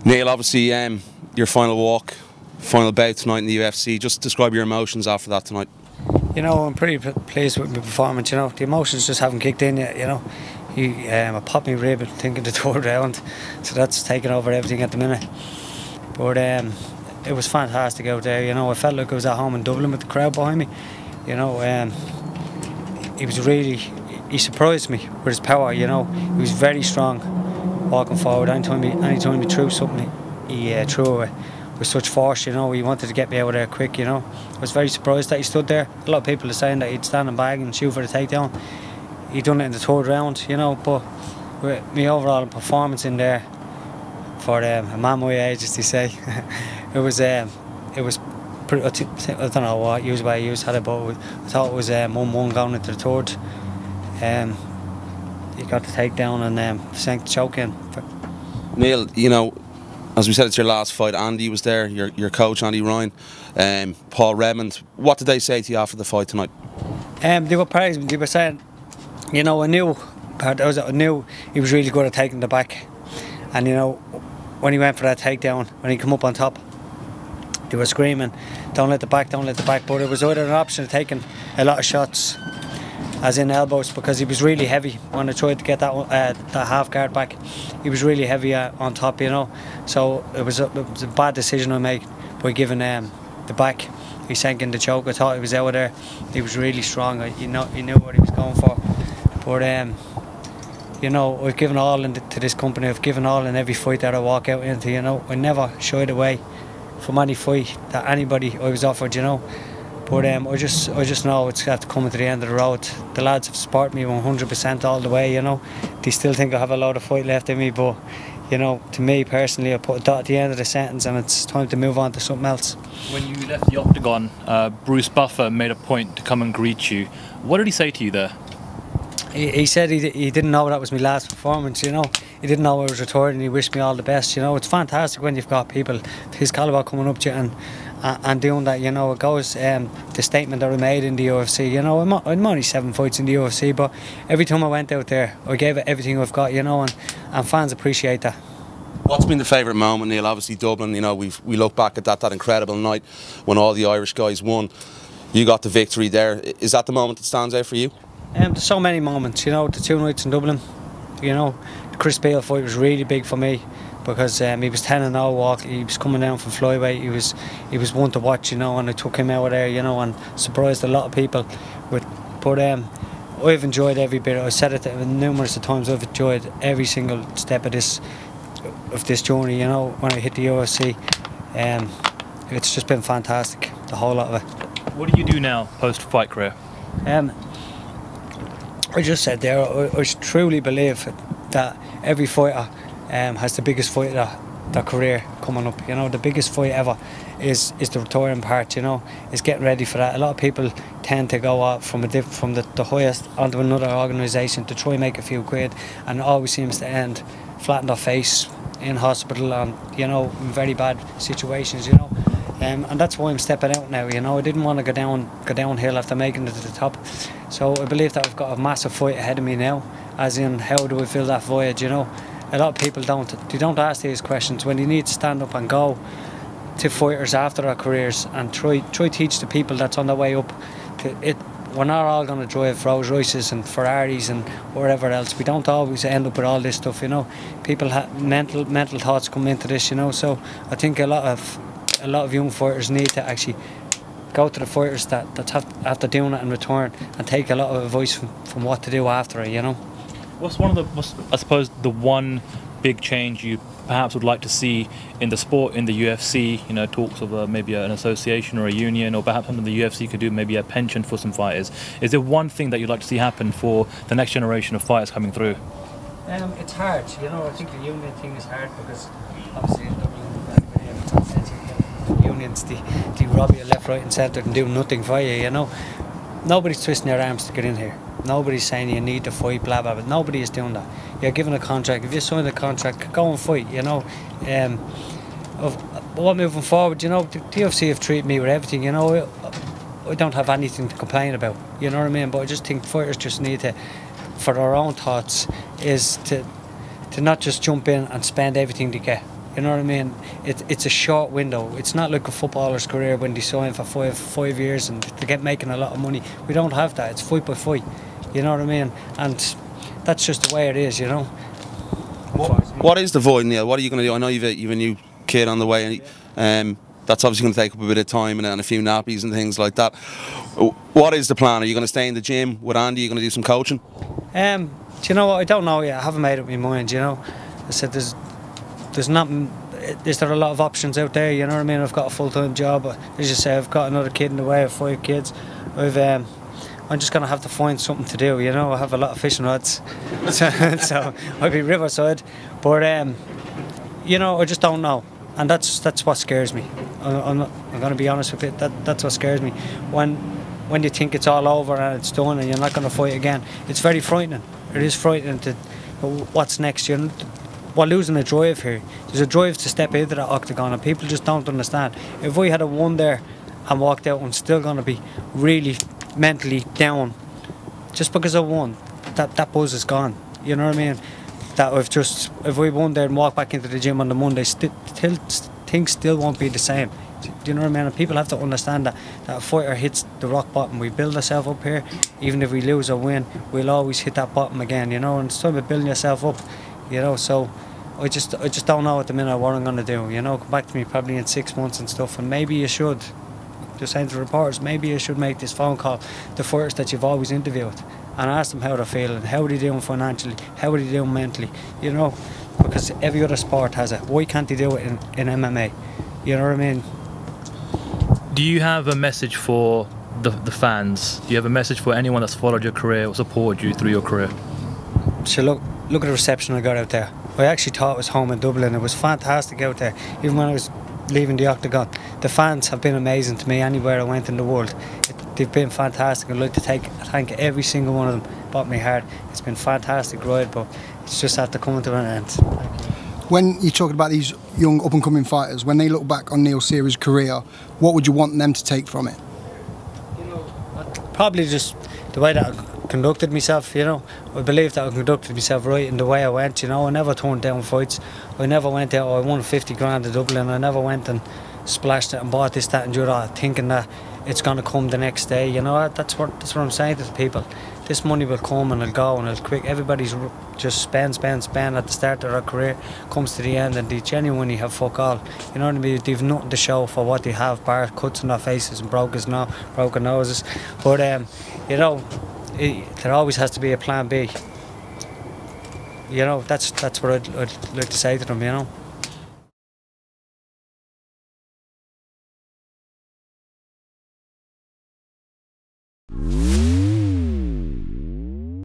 Neil, obviously your final walk, final bout tonight in the UFC. Just describe your emotions after that tonight. You know, I'm pretty pleased with my performance. You know, the emotions just haven't kicked in yet. You know, I popped my rib, I think, in the third round, so that's taken over everything at the minute. But it was fantastic out there. You know, I felt like I was at home in Dublin with the crowd behind me. You know, he surprised me with his power. You know, he was very strong walking forward. Anytime he threw something, he threw it with such force. You know, he wanted to get me out of there quick. You know, I was very surprised that he stood there. A lot of people are saying that he'd stand and bag and shoot for the takedown. He done it in the third round. You know, but with my overall performance in there, for a man my age, as they say, it was pretty, I don't know what way he had it, but I thought it was 1-1 going into the third. He got the takedown and sank the choke in. Neil, you know, as we said, it's your last fight. Andy was there, your coach Andy Ryan, Paul Redmond. What did they say to you after the fight tonight? They were praising me. They were saying, you know, I knew he was really good at taking the back, and you know, when he went for that takedown, when he came up on top, they were screaming, "Don't let the back, don't let the back." But it was either an option of taking a lot of shots, as in elbows, because he was really heavy when I tried to get that half guard back. He was really heavy on top, you know. So it was a bad decision I made by giving the back. He sank in the choke. I thought he was out of there. He was really strong. He knew what he was going for. But you know, I've given all to this company. I've given all in every fight that I walk out into. You know, I never shied away from any fight that anybody I was offered. You know. But I just know it's got to come to the end of the road. The lads have supported me 100% all the way, you know. They still think I have a lot of fight left in me, but, you know, to me personally, I put a dot at the end of the sentence and it's time to move on to something else. When you left the octagon, Bruce Buffer made a point to come and greet you. What did he say to you there? He said he didn't know that was my last performance, you know. He didn't know I was retired and he wished me all the best, you know. It's fantastic when you've got people his calibre coming up to you and doing that, you know. It goes the statement that I made in the UFC, you know. I'm only 7 fights in the UFC, but every time I went out there I gave it everything I've got, you know, and fans appreciate that. What's been the favourite moment, Neil? Obviously Dublin, you know, we look back at that incredible night when all the Irish guys won. You got the victory there. Is that the moment that stands out for you? There's so many moments, you know. The 2 nights in Dublin, you know. The Chris Beale fight was really big for me because he was 10-0 walk. He was coming down from flyweight. He was one to watch, you know, and I took him out of there, you know, and surprised a lot of people with. But I've enjoyed every bit. I said it numerous times. I've enjoyed every single step of this journey, you know. When I hit the UFC, it's just been fantastic, the whole lot of it. What do you do now post-fight career? I just said there, I truly believe that every fighter has the biggest fight of their career coming up. You know, the biggest fight ever is the retiring part. You know, is getting ready for that. A lot of people tend to go out from the highest onto another organisation to try and make a few quid, and it always seems to end flat on their face in hospital and, you know, in very bad situations. You know. And that's why I'm stepping out now. You know, I didn't want to go downhill after making it to the top. So I believe that I've got a massive fight ahead of me now. As in, how do I fill that void? You know, a lot of people don't ask these questions when you need to stand up and go to fighters after their careers and try teach the people that's on their way up. We're not all going to drive Rolls Royces and Ferraris and whatever else. We don't always end up with all this stuff. You know, people have mental thoughts come into this. You know, so I think a lot of young fighters need to actually go to the fighters that after doing it in return and take a lot of advice from what to do after it, you know. What's I suppose the one big change you perhaps would like to see in the sport, in the UFC? You know, talks of maybe an association or a union, or perhaps something the UFC could do, maybe a pension for some fighters. Is there one thing that you'd like to see happen for the next generation of fighters coming through? It's hard, you know. I think the union thing is hard because obviously in Dublin, unions, they rob you left, right and centre and do nothing for you, you know. Nobody's twisting their arms to get in here. Nobody's saying you need to fight, blah, blah, blah. Nobody is doing that. You're given a contract. If you sign the contract, go and fight, you know. But moving forward, you know, the UFC have treated me with everything, you know. I don't have anything to complain about, you know what I mean? But I just think fighters just need to, for their own thoughts, is to not just jump in and spend everything they get. You know what I mean? It's a short window. It's not like a footballer's career when they sign for five years and they get making a lot of money. We don't have that. It's fight by fight. You know what I mean? And that's just the way it is, you know. What is the void, Neil? What are you going to do? I know you've a new kid on the way. That's obviously going to take up a bit of time and a few nappies and things like that. What is the plan? Are you going to stay in the gym with Andy? Are you going to do some coaching? Do you know what? I don't know yet. I haven't made up my mind, you know. I said there's not. Is there a lot of options out there? You know what I mean? I've got a full-time job. As you say, I've got another kid in the way. I have 5 kids. I'm just going to have to find something to do, you know. I have a lot of fishing rods, so I'll be riverside. But you know, I just don't know. And that's what scares me. I'm going to be honest with you. That's what scares me. When you think it's all over and it's done and you're not going to fight again, it's very frightening. It is frightening to what's next. You know, we're losing a drive here. There's a drive to step into the octagon, and people just don't understand. If we had a won there and walked out, I'm still going to be really mentally down just because I won. That buzz is gone. You know what I mean? That if we won there and walk back into the gym on the Monday, things still won't be the same. Do you know what I mean? And people have to understand that a fighter hits the rock bottom. We build ourselves up here. Even if we lose or win, we'll always hit that bottom again, you know. And it's time about building yourself up, you know. So I just don't know at the minute what I'm going to do, you know. Come back to me probably in 6 months and stuff, and maybe you should. Just saying to the reporters, maybe you should make this phone call to fighters that you've always interviewed and ask them how they're feeling, how are they doing financially, how are they doing mentally, you know, because every other sport has it. Why can't they do it in MMA? You know what I mean? Do you have a message for the fans? Do you have a message for anyone that's followed your career or supported you through your career? So look at the reception I got out there. I actually thought it was home in Dublin. It was fantastic out there, even when I was leaving the octagon. The fans have been amazing to me anywhere I went in the world. They've been fantastic. I'd like to thank every single one of them. Bought me hard. It's been a fantastic ride, but it's just after coming to an end. When you're talking about these young up-and-coming fighters, when they look back on Neil Seery's career, what would you want them to take from it? You know, probably just the way that I conducted myself, you know. I believe that I conducted myself right in the way I went, you know. I never turned down fights. I never went out, I won 50 grand in Dublin. I never went and splashed it and bought this, that and the other, thinking that it's going to come the next day, you know. That's what I'm saying to the people. This money will come and it'll go and it'll quick. Everybody's just spend at the start of their career, comes to the end and they genuinely have fuck all. You know what I mean? They've nothing to show for what they have, bar cuts in their faces and broken noses. But you know, there always has to be a plan B. You know, that's what I'd like to say to them, you know.